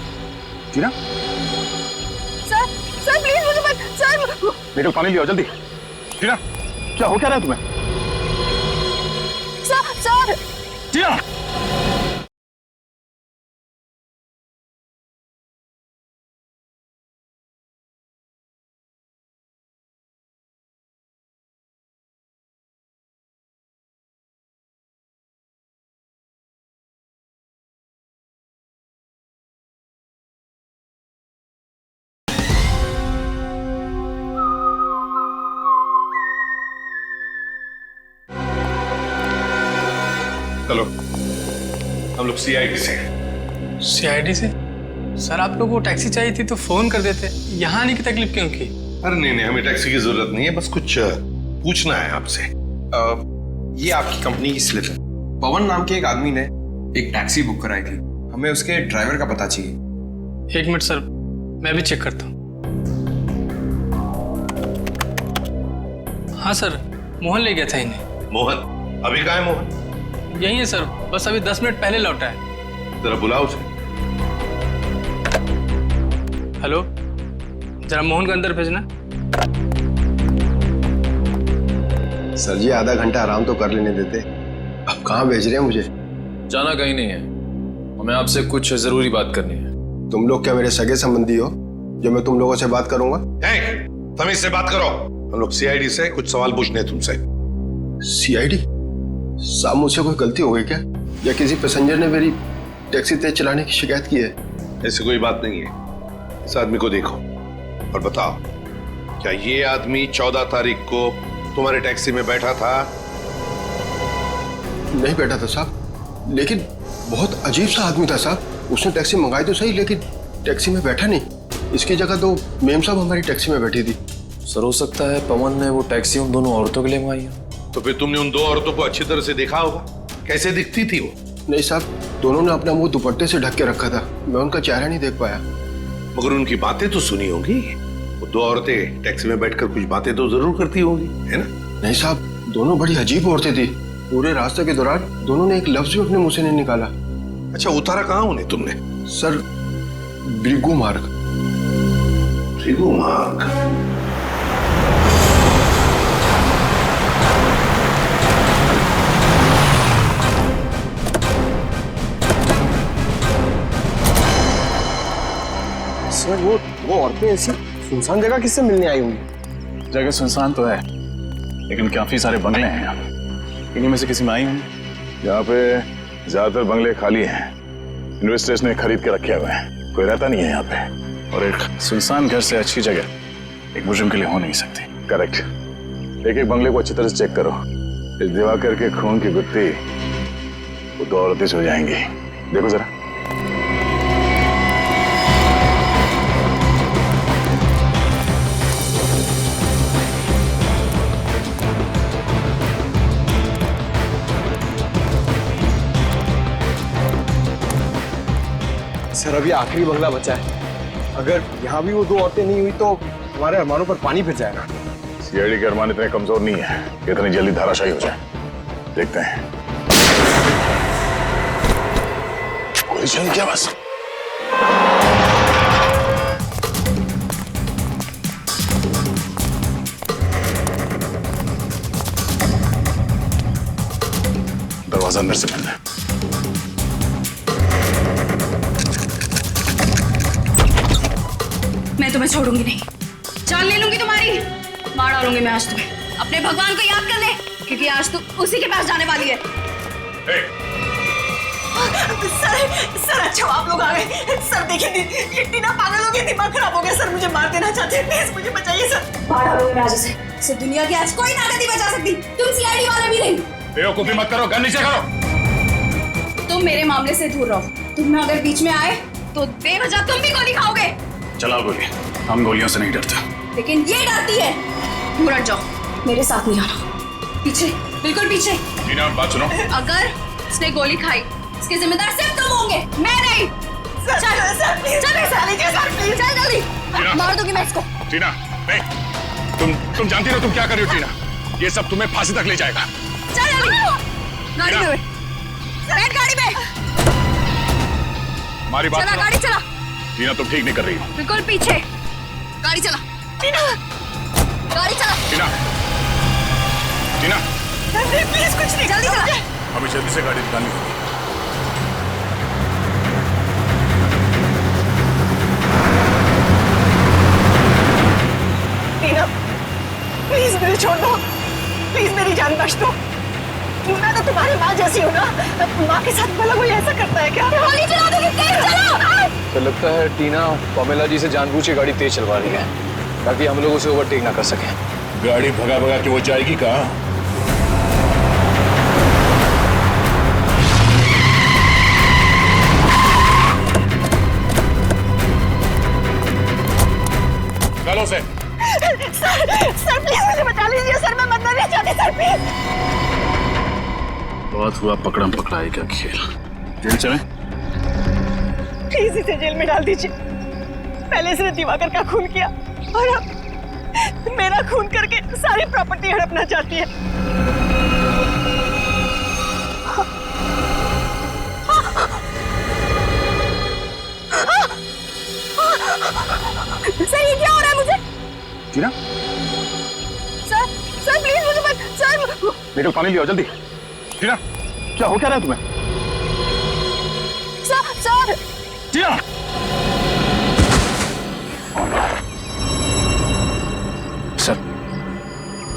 S13: टीना,
S5: सर प्लीज मुझे मत। सर
S13: मेरे को पानी लियो जल्दी। टीना, क्या हो क्या रहा है तुम्हें?
S5: सर
S13: टीना,
S10: चलो हम लोग सीआईडी से।
S4: सीआईडी से? सर आप लोग को टैक्सी चाहिए थी तो फोन कर देते, यहाँ आने की तकलीफ क्यों की?
S10: अरे नहीं, हमें टैक्सी की जरूरत नहीं है, बस कुछ पूछना है आपसे।
S16: ये आपकी कंपनी की स्लिप है। पवन नाम के एक आदमी ने एक टैक्सी बुक कराई थी, हमें उसके ड्राइवर का पता चाहिए।
S4: एक मिनट सर, मैं भी चेक करता हूँ। हाँ सर, मोहन ले गया था इन्हें।
S10: मोहन? अभी कहाँ है मोहन?
S4: यही है सर, बस अभी 10 मिनट पहले लौटा है।
S10: जरा बुलाओ उसे।
S4: हेलो, जरा मोहन को अंदर भेजना।
S16: सर जी आधा घंटा आराम तो कर लेने देते, अब कहाँ भेज रहे हैं मुझे?
S17: जाना कहीं नहीं है, हमें आपसे कुछ जरूरी बात करनी है।
S16: तुम लोग क्या मेरे सगे संबंधी हो जो मैं तुम लोगों से बात करूंगा?
S10: तमीज से बात करो, हम लोग सीआईडी से कुछ सवाल पूछने हैं तुमसे।
S16: सीआईडी? साहब मुझसे कोई गलती हो गई क्या, या किसी पैसेंजर ने मेरी टैक्सी तेज चलाने की शिकायत की है?
S10: ऐसी कोई बात नहीं है। इस आदमी को देखो और बताओ, क्या ये आदमी 14 तारीख को तुम्हारे टैक्सी में बैठा था?
S16: नहीं बैठा था साहब, लेकिन बहुत अजीब सा आदमी था साहब। उसने टैक्सी मंगाई तो सही, लेकिन टैक्सी में बैठा नहीं। इसकी जगह तो मेम साहब हमारी टैक्सी में बैठी थी।
S17: सर हो सकता है पवन ने वो टैक्सी उन दोनों औरतों के लिए मंगाई हो।
S10: तो फिर तुमने उन दो औरतों को अच्छी तरह से देखा होगा, कैसे दिखती थी वो?
S16: नहीं साहब, दोनों ने अपना मुंह दुपट्टे से ढक के रखा था, मैं उनका चेहरा नहीं देख पाया।
S10: मगर उनकी बातें तो सुनी होगी, वो दो औरतें टैक्सी में बैठकर कुछ बातें तो जरूर करती होंगी, है ना?
S16: नहीं साहब, दोनों बड़ी अजीब औरतें थी। पूरे रास्ते के दौरान दोनों ने एक लफ्ज भी अपने मुंह से नहीं निकाला।
S10: अच्छा, उतारा कहाँ उन्हें तुमने?
S16: सर, भृगु मार्ग।
S10: भृगु मार्ग?
S16: इतनी ऐसी सुनसान जगह किससे मिलने आई होंगी?
S13: जगह सुनसान तो है, लेकिन काफी सारे बंगले हैं यहाँ। इन्हीं में से किसी में आई होंगी।
S7: यहाँ पे ज्यादातर बंगले खाली हैं, इन्वेस्टर्स ने खरीद के रखे हुए हैं, कोई रहता नहीं है यहाँ पे।
S13: और एक सुनसान घर से अच्छी जगह एक मुजरिम के लिए हो नहीं सकती।
S7: करेक्ट। एक एक बंगले को अच्छी तरह से चेक करो। इस दिवाकर के खून की गुत्थी वो दो औरतें से हो जाएंगी। देखो जरा।
S16: सर अभी आखिरी बंगला बचा है, अगर यहाँ भी वो दो औरतें नहीं हुई तो हमारे अरमानों पर पानी फिर जाएगा।
S7: सीआईडी के अरमान इतने कमजोर नहीं है कि इतनी जल्दी धाराशायी हो जाए। देखते हैं। कोई चल क्या बस। दरवाजा अंदर से बंद है।
S12: मैं तुम्हें छोड़ूंगी नहीं, जान ले लूंगी तुम्हारी, मार डालूंगी मैं आज तुम्हें। अपने भगवान को याद कर ले, क्योंकि आज तू उसी के पास जाने वाली है।
S5: सर अच्छा आप लोग आ गए। सर देखिए ये टीना पागल हो गई, दिमाग खराब हो गया। सर मुझे मार देना चाहते हैं, प्लीज मुझे बचाइए सर।
S12: मार डालूंगी मैं आज उसे दुनिया की आज कोई ताकत नहीं बचा सकती। तुम सीआईडी वाले भी नहीं।
S7: बेवकूफी मत करो, गन नीचे करो।
S12: तुम मेरे मामले से दूर रहो। तुम अगर बीच में आए तो बेवजह तुम भी गोली खाओगे।
S13: चलाओ गोली, हम गोलियों से नहीं डरते।
S12: लेकिन ये डरती है। दूर हट जाओ, मेरे साथ नहीं आना। पीछे, बिल्कुल पीछे।
S7: टीना बात सुनो।
S12: अगर उसने गोली खाई, इसके जिम्मेदार सिर्फ तुम होंगे, मैं नहीं। चल जल्दी, मार दूंगी मैं इसको।
S7: टीना नहीं, तुम जानती हो तुम क्या कर रही हो। टीना ये सब तुम्हें फांसी तक ले जाएगा।
S12: चल जल्दी, गाड़ी में बैठ, गाड़ी में।
S7: हमारी बात
S12: चला, गाड़ी चला।
S7: टीना तुम ठीक नहीं कर रही हो।
S12: बिल्कुल पीछे, गाड़ी चला। गाड़ी चला।
S7: टीना
S5: प्लीज कुछ नहीं, जल्दी चला।
S7: हमें जल्दी से गाड़ी निकालनी होगी।
S5: टीना प्लीज मुझे छोड़ दो, प्लीज मेरी जान बख्श दो। मैं तो तुम्हारी माँ जैसी हूँ ना, माँ के साथ भला कोई ऐसा करता है क्या? गोली चला दोगे, तेज चलाओ।
S16: तो लगता है टीना पमेला जी से जानबूझ के गाड़ी तेज चलवा रही है ताकि हम लोग उसे ओवरटेक ना कर सकें।
S7: गाड़ी भगा भगा के वो जाएगी कहाँ? निकालो उसे।
S5: सर प्लीज मुझे बचा लीजिए सर, मैं मरना नहीं चाहती सर, प्लीज।
S13: बहुत हुआ पकड़म पकड़ाई का खेल। जेल चले?
S5: प्लीज इसे जेल में डाल दीजिए। पहले इसने दिवाकर का खून किया और अब मेरा खून करके सारी प्रॉपर्टी हड़पना चाहती है। सर ये क्या हो रहा है मुझे?
S7: टीना
S5: सर प्लीज मुझे मत, सर
S7: मेरे पानी लियो जल्दी। टीना क्या हो क्या रहा है तुम्हें?
S5: सर
S7: टीना
S13: सर,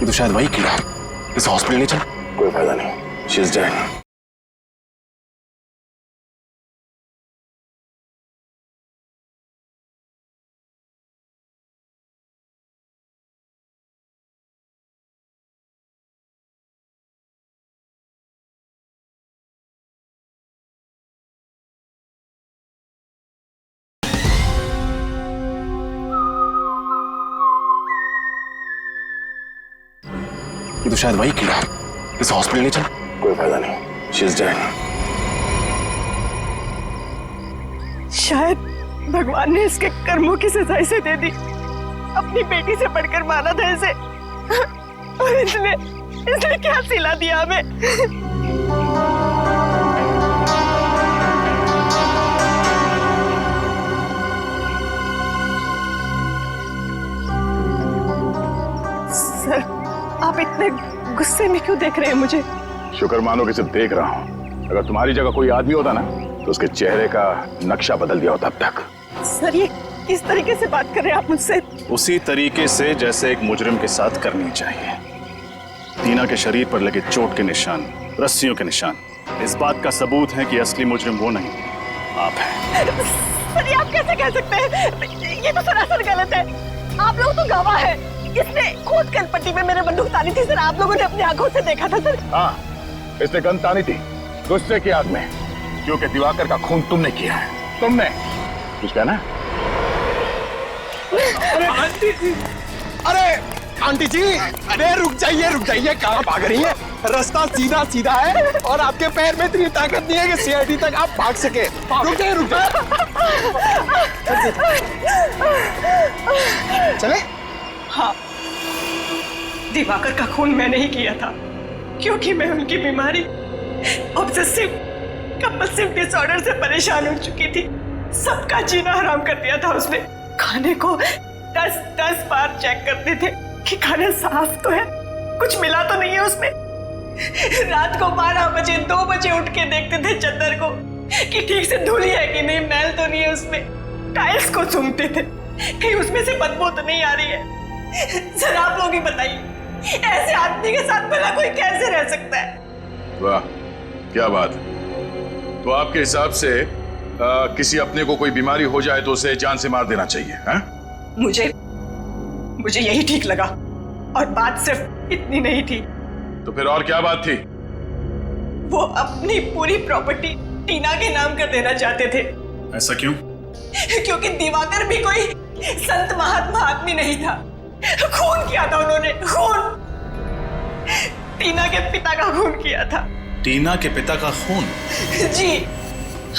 S13: ये तो शायद वही कीड़ा। इस हॉस्पिटल ले चल।
S7: कोई फायदा नहीं, शी इज डेड।
S13: ये तो शायद वही कीड़ा। इस हॉस्पिटल ले चल।
S7: कोई फायदा नहीं, शी इज डेड।
S5: शायद भगवान ने इसके कर्मों की सजा इसे दे दी। अपनी बेटी से बढ़कर माना था इसे और इसने क्या सिला दिया हमें। सर आप इतने गुस्से में क्यों देख रहे हैं मुझे?
S7: शुक्र मानो कि सिर्फ देख रहा हूँ। अगर तुम्हारी जगह कोई आदमी होता ना तो उसके चेहरे का नक्शा बदल दिया होता अब तक।
S5: सर ये किस तरीके से बात कर रहे हैं आप मुझसे?
S14: उसी तरीके से जैसे एक मुजरिम के साथ करनी चाहिए। टीना के शरीर पर लगे चोट के निशान, रस्सियों के निशान, इस बात का सबूत है कि असली मुजरिम वो नहीं, आप हैं।
S5: पर ये आप कैसे कह सकते हैं? ये तो सरासर गलत है। आप लोग तो गवाह हैं। इसने खोद कर पट्टी पे मेरे बंदूक तानी थी सर, आप लोगों ने अपनी आंखों से देखा था सर।
S13: हाँ, इसने गन तानी थी गुस्से की आग में, क्योंकि दिवाकर का खून तुमने किया है। तुमने कुछ कहना?
S19: अरे आंटी जी, अरे रुक जाइए, कहाँ भाग रही है? रास्ता सीधा सीधा है और आपके पैर में इतनी ताकत नहीं है कि सीआईडी तक आप भाग सके। रुक जाइए। चले?
S5: हाँ, दिवाकर का खून मैंने ही किया था, क्योंकि मैं उनकी बीमारी ऑब्सेसिव कंपल्सिव डिसऑर्डर से परेशान हो चुकी थी। सबका जीना हराम कर दिया था उसने। खाने को 10 बार चेक करते थे कि खाना साफ तो है, कुछ मिला तो नहीं है उसमें। रात को 12 बजे 2 बजे उठ के देखते थे चद्दर को कि ठीक से धुली है कि नहीं, मैल तो नहीं है उसमें। टाइल्स को सूंघते थे कहीं उसमें से बदबू तो नहीं आ रही है। सर आप लोग ही बताइए, ऐसे आदमी के साथ भला कोई कैसे रह सकता है?
S7: वाह, क्या बात। तो आपके हिसाब से किसी अपने को कोई बीमारी हो जाए तो उसे जान से मार देना चाहिए, हैं?
S5: मुझे यही ठीक लगा, और बात सिर्फ इतनी नहीं थी।
S7: तो फिर और क्या बात थी?
S5: वो अपनी पूरी प्रॉपर्टी टीना के नाम कर देना चाहते थे।
S7: ऐसा क्यों?
S5: क्योंकि दिवाकर भी कोई संत महात्मा आदमी नहीं था। खून किया था उन्होंने, खून। टीना के पिता का खून किया था।
S14: टीना के पिता का खून?
S5: जी,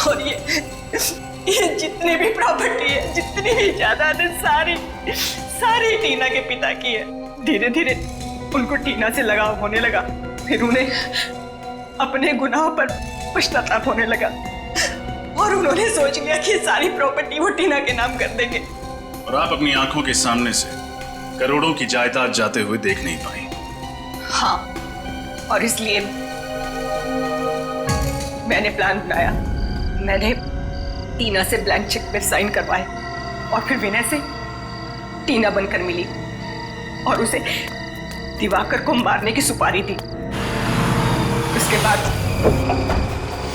S5: और ये जितनी भी प्रॉपर्टी है, जितनी भी जायदाद है, सारी टीना के पिता की है। धीरे धीरे उनको टीना से लगाव होने लगा, फिर उन्हें अपने गुनाहों पर पश्चाताप होने लगा, और उन्होंने सोच लिया कि सारी प्रॉपर्टी वो टीना के नाम कर देंगे।
S14: और आप अपनी आंखों के सामने से करोड़ों की जायदाद जाते हुए देख नहीं पाई।
S5: हाँ, और इसलिए मैंने प्लान बनाया। मैंने टीना से ब्लैंक चेक पे साइन करवाए, और फिर विनय से टीना बनकर मिली और उसे दिवाकर को मारने की सुपारी दी। उसके बाद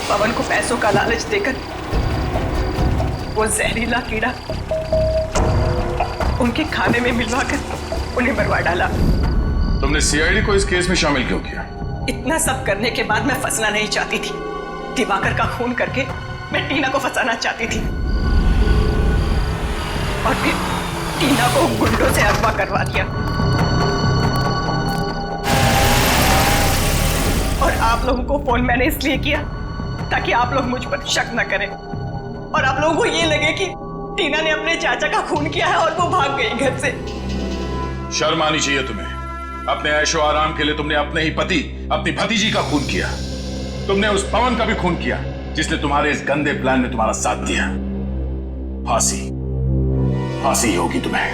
S5: पवन को पैसों का लालच देकर वो जहरीला कीड़ा उनके खाने में मिलवाकर उन्हें मरवा डाला।
S7: तुमने सीआईडी को इस केस में शामिल क्यों किया?
S5: इतना सब करने के बाद मैं फंसना नहीं चाहती थी। दिवाकर का खून करके मैं टीना को फंसाना चाहती थी, और फिर टीना को गुंडों से अगवा करवा दिया। और आप लोगों को फोन मैंने इसलिए किया ताकि आप लोग मुझ पर शक न करें, और आप लोगों को ये लगे कि टीना ने अपने चाचा का खून किया है और वो भाग गई घर से।
S7: शर्म आनी चाहिए तुम्हें। अपने ऐशो आराम के लिए तुमने अपने ही पति, अपनी भतीजी का खून किया। तुमने उस पवन का भी खून किया जिसने तुम्हारे इस गंदे प्लान में तुम्हारा साथ दिया। फांसी होगी तुम्हें।